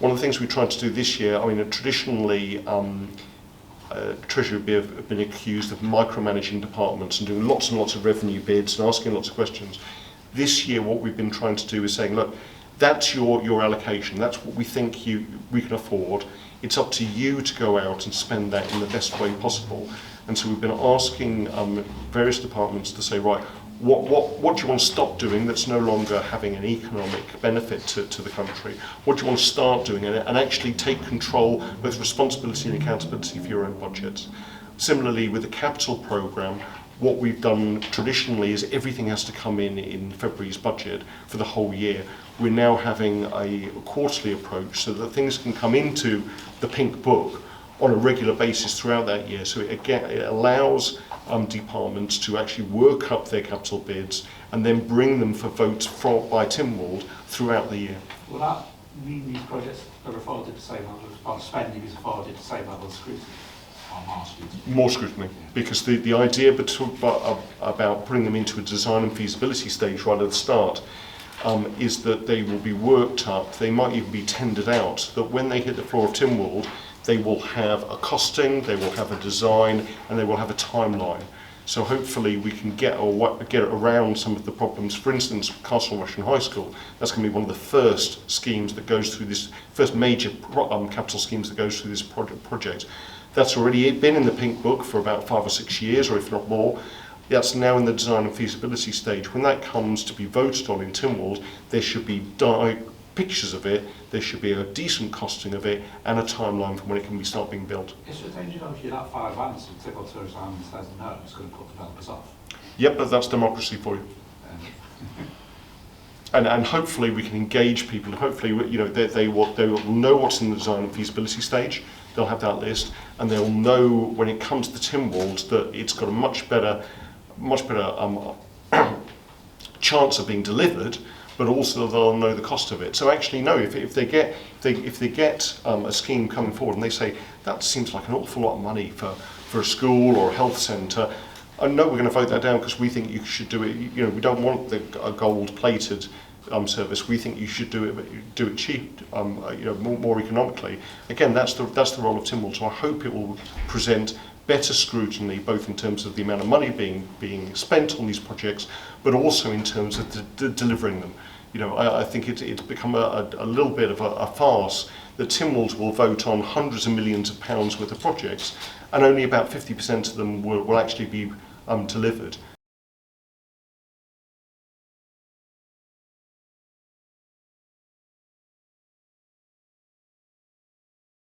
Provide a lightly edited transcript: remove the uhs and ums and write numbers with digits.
One of the things we tried to do this year, I mean, traditionally, Treasury have been accused of micromanaging departments and doing lots and lots of revenue bids and asking lots of questions. This year, what we've been trying to do is saying, look, that's your allocation. That's what we think we can afford. It's up to you to go out and spend that in the best way possible. And so we've been asking various departments to say, right, what do you want to stop doing that's no longer having an economic benefit to the country? What do you want to start doing and actually take control, both responsibility and accountability for your own budgets? Similarly, with the capital programme, what we've done traditionally is everything has to come in February's budget for the whole year. We're now having a quarterly approach so that things can come into the pink book on a regular basis throughout that year. So it allows departments to actually work up their capital bids and then bring them for votes by Tynwald throughout the year. Will that mean these projects are afforded the same level of spending is afforded the same level of scrutiny? More scrutiny, because the idea about putting them into a design and feasibility stage right at the start is that they will be worked up, they might even be tendered out, that when they hit the floor of Tynwald, they will have a costing, they will have a design, and they will have a timeline. So hopefully we can get around some of the problems. For instance, Castle Russian High School, that's going to be one of the first schemes that goes through this, first major capital schemes that goes through this project. That's already been in the pink book for about 5 or 6 years, or if not more. That's now in the design and feasibility stage. When that comes to be voted on in Tynwald, there should be pictures of it, there should be a decent costing of it, and a timeline for when it can start being built. Is it dangerous if you're that far advanced and Tynwald Tourism says no, it's going to put developers off? Yep, but that's democracy for you. And hopefully we can engage people. Hopefully, they will know what's in the design and feasibility stage. They'll have that list, and they'll know when it comes to Tynwald that it's got a much better chance of being delivered, but also they'll know the cost of it. So actually, no, if they get a scheme coming forward and they say that seems like an awful lot of money for a school or a health centre, no, we're going to vote that down because we think you should do it. We don't want a gold-plated service. We think you should do it cheap, more economically. Again, that's the role of Tynwald. So I hope it will present better scrutiny, both in terms of the amount of money being spent on these projects, but also in terms of delivering them. I think it's become a little bit of a farce that Tynwald will vote on hundreds of millions of pounds worth of projects, and only about 50% of them will actually be delivered.